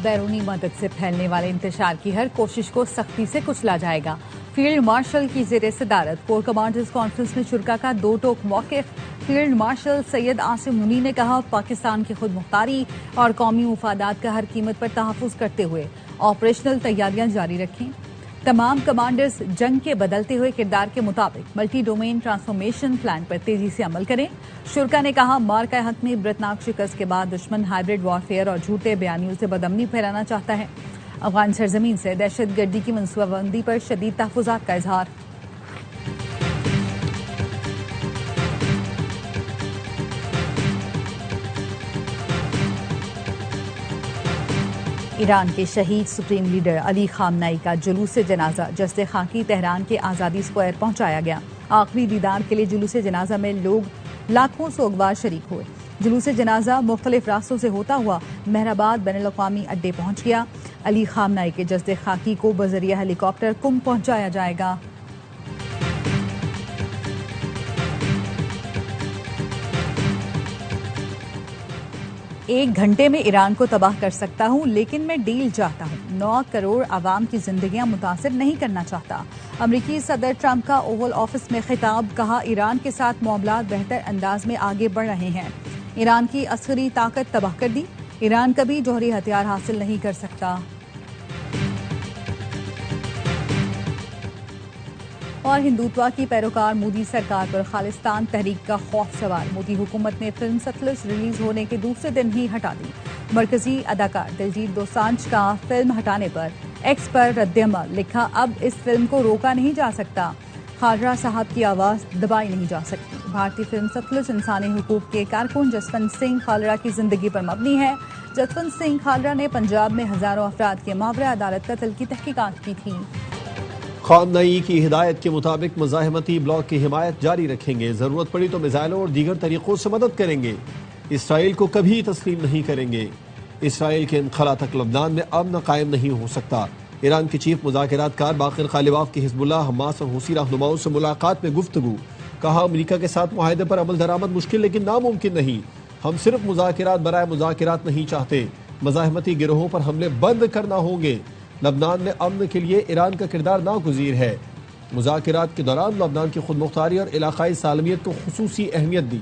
بیرونی مدد سے پھیلنے والے انتشار کی ہر کوشش کو سختی سے کچلا جائے گا۔ فیلڈ مارشل کی زیر صدارت کور کمانڈرز کانفرنس میں شرکاء کا دو ٹوک موقف۔ فیلڈ مارشل سید عاصم منی نے کہا، پاکستان کی خود مختاری اور قومی مفادات کا ہر قیمت پر تحفظ کرتے ہوئے آپریشنل تیاریاں جاری رکھیں۔ تمام کمانڈرز جنگ کے بدلتے ہوئے کردار کے مطابق ملٹی ڈومین ٹرانسفارمیشن پلان پر تیزی سے عمل کریں۔ شرکاء نے کہا، مارکہ حق میں عبرتناک شکست کے بعد دشمن ہائبرڈ وارفیئر اور جھوٹے بیانیوں سے بدامنی پھیلانا چاہتا ہے۔ افغان سرزمین سے دہشت گردی کی منصوبہ بندی پر شدید تحفظات کا اظہار۔ ایران کے شہید سپریم لیڈر علی خامنئی کا جلوس جنازہ جسد خاکی تہران کے آزادی اسکوائر پہنچایا گیا۔ آخری دیدار کے لیے جلوس جنازہ میں لوگ لاکھوں سوگوار شریک ہوئے۔ جلوس جنازہ مختلف راستوں سے ہوتا ہوا مہرآباد بین الاقوامی اڈے پہنچ گیا۔ علی خامنئی کے جسد خاکی کو بذریعہ ہیلی کاپٹر قم پہنچایا جائے گا۔ ایک گھنٹے میں ایران کو تباہ کر سکتا ہوں، لیکن میں ڈیل چاہتا ہوں۔ 9 کروڑ عوام کی زندگیاں متاثر نہیں کرنا چاہتا۔ امریکی صدر ٹرمپ کا اوول آفس میں خطاب، کہا ایران کے ساتھ معاملات بہتر انداز میں آگے بڑھ رہے ہیں۔ ایران کی عسکری طاقت تباہ کر دی، ایران کبھی جوہری ہتھیار حاصل نہیں کر سکتا۔ اور ہندوتوا کی پیروکار مودی سرکار پر خالصتان تحریک کا خوف سوار۔ مودی حکومت نے فلم ستلج ریلیز ہونے کے دوسرے دن ہی ہٹا دی۔ مرکزی اداکار دلجیت دوسانجھ کا فلم ہٹانے پر ایکس پر رد عمل، لکھا، اب اس فلم کو روکا نہیں جا سکتا، خالرہ صاحب کی آواز دبائی نہیں جا سکتی۔ بھارتی فلم ستلج انسانی حقوق کے کارکن جسونت سنگھ خالرہ کی زندگی پر مبنی ہے۔ جسونت سنگھ خالرہ نے پنجاب میں ہزاروں افراد کے ماورا عدالت قتل کی تحقیقات کی تھی۔ خامنئی کی ہدایت کے مطابق مزاحمتی بلاک کی حمایت جاری رکھیں گے، ضرورت پڑی تو میزائلوں اور دیگر طریقوں سے مدد کریں گے، اسرائیل کو کبھی تسلیم نہیں کریں گے۔ اسرائیل کے انخلا تک لبنان میں امن قائم نہیں ہو سکتا۔ ایران کے چیف مذاکرات کار باقر غالباف کی حزب اللہ، حماس اور حوثی رہنماؤں سے ملاقات میں گفتگو، کہا امریکہ کے ساتھ معاہدے پر عمل درآمد مشکل لیکن ناممکن نہیں، ہم صرف مذاکرات برائے مذاکرات نہیں چاہتے، مزاحمتی گروہوں پر حملے بند کرنا ہوں گے۔ لبنان میں امن کے لیے ایران کا کردار ناگزیر ہے۔ مذاکرات کے دوران لبنان کی خود مختاری اور علاقائی سالمیت کو خصوصی اہمیت دی۔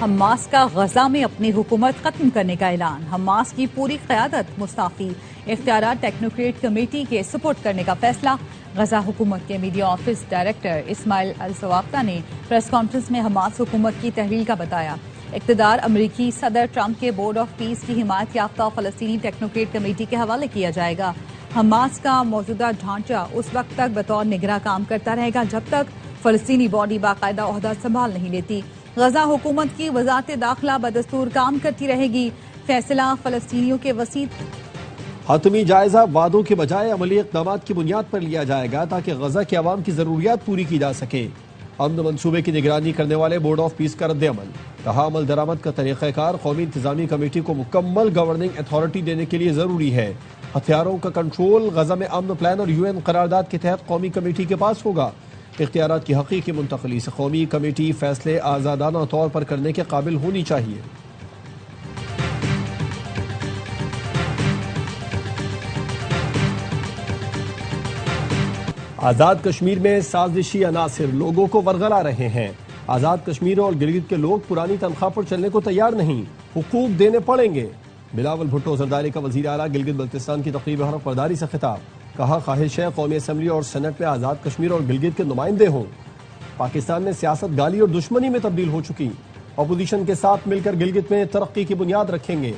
حماس کا غزہ میں اپنی حکومت ختم کرنے کا اعلان، حماس کی پوری قیادت مستعفی، اختیارات ٹیکنوکریٹ کمیٹی کے سپرد کرنے کا فیصلہ۔ غزہ حکومت کے میڈیا آفس ڈائریکٹر اسماعیل السواقتا نے پریس کانفرنس میں حماس حکومت کی تحویل کا بتایا۔ اقتدار امریکی صدر ٹرمپ کے بورڈ آف پیس کی حمایت یافتہ فلسطینی ٹیکنوکریٹ کمیٹی کے حوالے کیا جائے گا۔ حماس کا موجودہ ڈھانچہ اس وقت تک بطور نگراں کام کرتا رہے گا جب تک فلسطینی باڈی باقاعدہ عہدہ سنبھال نہیں لیتی۔ غزہ حکومت کی وزارت داخلہ بدستور کام کرتی رہے گی، فیصلہ فلسطینیوں کے وسیع حتمی جائزہ وعدوں کے بجائے عملی اقدامات کی بنیاد پر لیا جائے گا تاکہ غزہ کے عوام کی ضروریات پوری کی جا سکے۔ امن منصوبے کی نگرانی کرنے والے بورڈ آف پیس کا رد عمل، کہا عمل درآمد کا طریقہ کار قومی انتظامی کمیٹی کو مکمل گورننگ اتھارٹی دینے کے لیے ضروری ہے۔ ہتھیاروں کا کنٹرول غزہ میں امن پلان اور UN قرارداد کے تحت قومی کمیٹی کے پاس ہوگا۔ اختیارات کی حقیقی منتقلی سے قومی کمیٹی فیصلے آزادانہ طور پر کرنے کے قابل ہونی چاہیے۔ آزاد کشمیر میں سازشی عناصر لوگوں کو ورغلا رہے ہیں۔ آزاد کشمیر اور گلگت کے لوگ پرانی تنخواہ پر چلنے کو تیار نہیں، حقوق دینے پڑیں گے۔ بلاول بھٹو زرداری کا وزیر اعلیٰ گلگت بلتستان کی تقریب حلف برداری سے خطاب، کہا خواہش ہے قومی اسمبلی اور سینٹ میں آزاد کشمیر اور گلگت کے نمائندے ہوں۔ پاکستان میں سیاست گالی اور دشمنی میں تبدیل ہو چکی، اپوزیشن کے ساتھ مل کر گلگت میں ترقی کی بنیاد رکھیں گے۔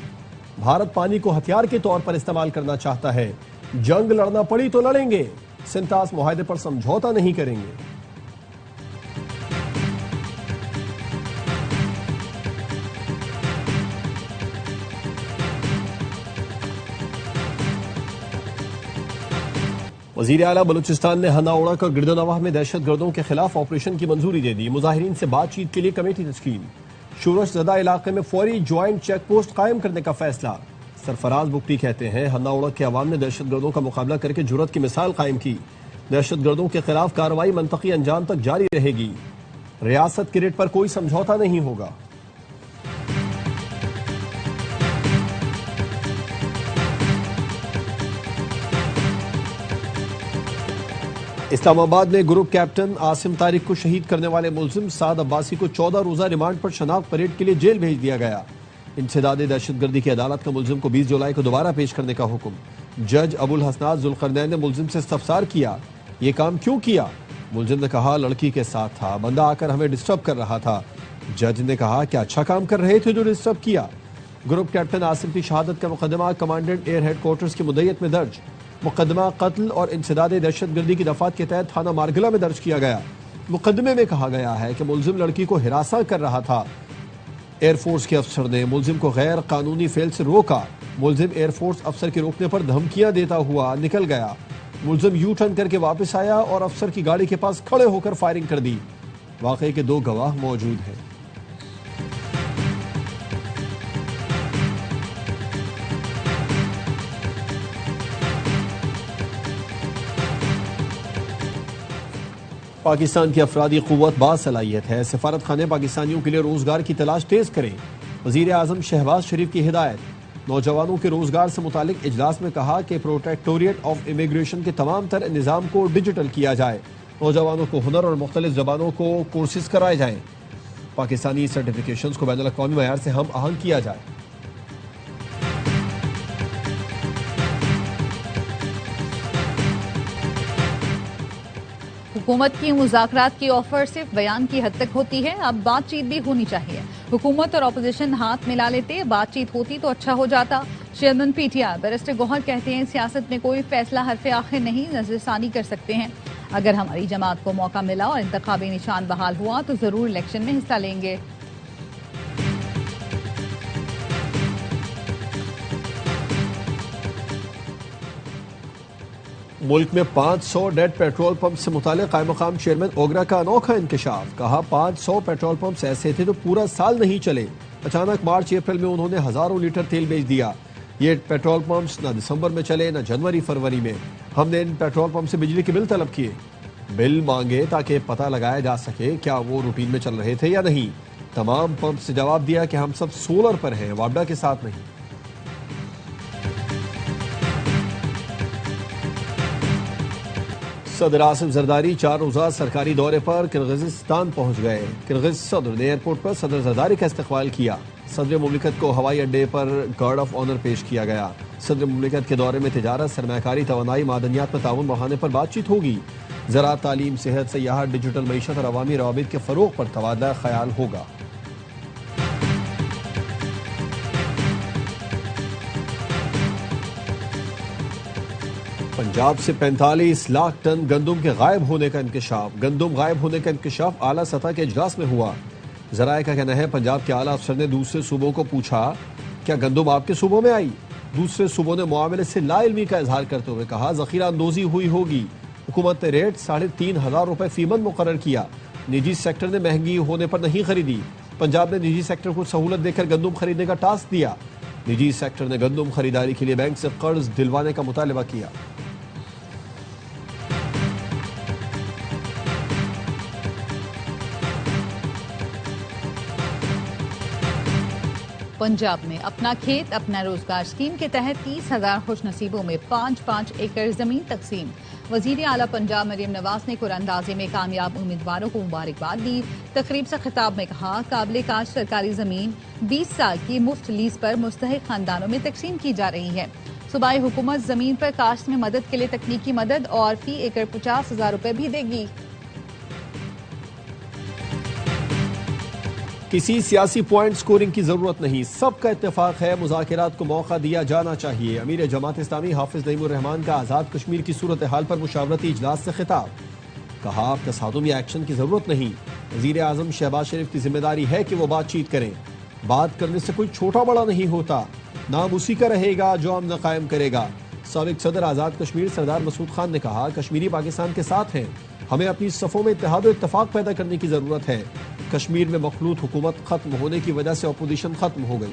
بھارت پانی کو ہتھیار کے طور پر استعمال کرنا چاہتا ہے، جنگ لڑنا پڑی تو لڑیں گے، سنتاس معاہدے پر سمجھوتا نہیں کریں گے۔ وزیر اعلیٰ بلوچستان نے ہنا اوڑک اور گردنواہ میں دہشت گردوں کے خلاف آپریشن کی منظوری دے دی، مظاہرین سے بات چیت کے لیے کمیٹی تشکیل، شورش زدہ علاقے میں فوری جوائنٹ چیک پوسٹ قائم کرنے کا فیصلہ۔ سرفراز بگٹی کہتے ہیں ہنا اوڑک کے عوام نے دہشت گردوں کا مقابلہ کر کے جرأت کی مثال قائم کی، دہشت گردوں کے خلاف کارروائی منطقی انجام تک جاری رہے گی۔ ریاست کی ریٹ پر کوئی سمجھوتا نہیں ہوگا۔ اسلام آباد میں گروپ کیپٹن عاصم طارق کو شہید کرنے والے ملزم سعد عباسی کو 14 روزہ ریمانڈ پر شناخت پریڈ کے لیے جیل بھیج دیا گیا۔ انسداد دہشت گردی کی عدالت کا ملزم کو 20 جولائی کو دوبارہ پیش کرنے کا حکم۔ جج ابو الحسنات ذوالقرنین نے ملزم سے استفسار کیا، یہ کام کیوں کیا؟ ملزم نے کہا لڑکی کے ساتھ تھا، بندہ آ کر ہمیں ڈسٹرب کر رہا تھا۔ جج نے کہا کیا اچھا کام کر رہے تھے جو ڈسٹرب کیا؟ گروپ کیپٹن عاصم کی شہادت کا مقدمہ کمانڈنٹ ایئر ہیڈ کوارٹرز کی مدیت میں درج۔ مقدمہ قتل اور انسداد دہشت گردی کی دفعات کے تحت تھانہ مارگلہ میں درج کیا گیا۔ مقدمے میں کہا گیا ہے کہ ملزم لڑکی کو ہراساں کر رہا تھا۔ ایئر فورس کے افسر نے ملزم کو غیر قانونی فعل سے روکا۔ ملزم ایئر فورس افسر کے روکنے پر دھمکیاں دیتا ہوا نکل گیا۔ ملزم یو ٹرن کر کے واپس آیا اور افسر کی گاڑی کے پاس کھڑے ہو کر فائرنگ کر دی۔ واقعے کے 2 گواہ موجود ہیں۔ پاکستان کی افرادی قوت باصلاحیت ہے، سفارت خانے پاکستانیوں کے لیے روزگار کی تلاش تیز کریں۔ وزیر اعظم شہباز شریف کی ہدایت۔ نوجوانوں کے روزگار سے متعلق اجلاس میں کہا کہ پروٹیکٹوریٹ آف امیگریشن کے تمام تر نظام کو ڈیجیٹل کیا جائے، نوجوانوں کو ہنر اور مختلف زبانوں کو کورسز کرائے جائیں، پاکستانی سرٹیفکیشنز کو بین الاقوامی معیار سے ہم آہنگ کیا جائے۔ حکومت کی مذاکرات کی آفر صرف بیان کی حد تک ہوتی ہے، اب بات چیت بھی ہونی چاہیے۔ حکومت اور اپوزیشن ہاتھ ملا لیتے، بات چیت ہوتی تو اچھا ہو جاتا۔ Chairman P T I barrister Gohar کہتے ہیں سیاست میں کوئی فیصلہ حرف آخر نہیں، نظر ثانی کر سکتے ہیں۔ اگر ہماری جماعت کو موقع ملا اور انتخابی نشان بحال ہوا تو ضرور الیکشن میں حصہ لیں گے۔ ملک میں 500 ڈیڈ پیٹرول پمپ سے متعلق قائم مقام چیئرمین اوگرا کا انوکھا انکشاف۔ کہا 500 پیٹرول پمپس ایسے تھے جو پورا سال نہیں چلے، اچانک مارچ اپریل میں انہوں نے ہزاروں لیٹر تیل بیچ دیا۔ یہ پیٹرول پمپس نہ دسمبر میں چلے نہ جنوری فروری میں۔ ہم نے ان پیٹرول پمپ سے بجلی کے بل طلب کیے، بل مانگے تاکہ پتہ لگایا جا سکے کیا وہ روٹین میں چل رہے تھے یا نہیں۔ تمام پمپس سے جواب دیا کہ ہم سب سولر پر ہیں، وابڈا کے ساتھ نہیں۔ صدر آصف زرداری 4 روزہ سرکاری دورے پر کرغزستان پہنچ گئے۔ کرغز صدر نے ایئرپورٹ پر صدر زرداری کا استقبال کیا۔ صدر مملکت کو ہوائی اڈے پر گارڈ آف آنر پیش کیا گیا۔ صدر مملکت کے دورے میں تجارت، سرمایہ کاری، توانائی، معدنیات میں تعاون بڑھانے پر بات چیت ہوگی۔ زراعت، تعلیم، صحت، سیاحت، ڈیجیٹل معیشت اور عوامی روابط کے فروغ پر تبادلہ خیال ہوگا۔ پنجاب سے 45 لاکھ ٹن گندم کے غائب ہونے کا انکشاف۔ گندم غائب ہونے کا انکشاف اعلیٰ سطح کے اجلاس میں ہوا۔ ذرائع کا کہنا ہے پنجاب کے اعلیٰ افسر نے دوسرے صوبوں کو پوچھا کیا گندم آپ کے صوبوں میں آئی؟ دوسرے صوبوں نے معاملے سے لا علمی کا اظہار کرتے ہوئے کہا ذخیرہ اندوزی ہوئی ہوگی۔ حکومت نے ریٹ 3,500 روپے فی من مقرر کیا۔ نجی سیکٹر نے مہنگی ہونے پر نہیں خریدی۔ پنجاب نے نجی سیکٹر کو سہولت دے کر گندم خریدنے کا ٹاسک دیا۔ نجی سیکٹر نے گندم خریداری کے لیے بینک سے قرض دلوانے کا مطالبہ کیا۔ پنجاب میں اپنا کھیت اپنا روزگار اسکیم کے تحت 30,000 خوش نصیبوں میں 5 ایکڑ زمین تقسیم۔ وزیر اعلیٰ پنجاب مریم نواز نے قرعہ اندازی میں کامیاب امیدواروں کو مبارکباد دی۔ تقریب سے خطاب میں کہا قابل کاشت سرکاری زمین 20 سال کی مفت لیز پر مستحق خاندانوں میں تقسیم کی جا رہی ہے۔ صوبائی حکومت زمین پر کاشت میں مدد کے لیے تکنیکی مدد اور فی ایکڑ 50,000 روپے بھی دے گی۔ کسی سیاسی پوائنٹ سکورنگ کی ضرورت نہیں، سب کا اتفاق ہے مذاکرات کو موقع دیا جانا چاہیے۔ امیر جماعت اسلامی حافظ نعیم الرحمان کا آزاد کشمیر کی صورتحال پر مشاورتی اجلاس سے خطاب۔ کہا تصادم یا ایکشن کی ضرورت نہیں، وزیر اعظم شہباز شریف کی ذمہ داری ہے کہ وہ بات چیت کریں۔ بات کرنے سے کوئی چھوٹا بڑا نہیں ہوتا، نام اسی کا رہے گا جو امن قائم کرے گا۔ سابق صدر آزاد کشمیر سردار مسعود خان نے کہا کشمیری پاکستان کے ساتھ ہیں، ہمیں اپنی صفوں میں اتحاد و اتفاق پیدا کرنے کی ضرورت ہے۔ کشمیر میں مخلوط حکومت ختم ہونے کی وجہ سے اپوزیشن ختم ہو گئی۔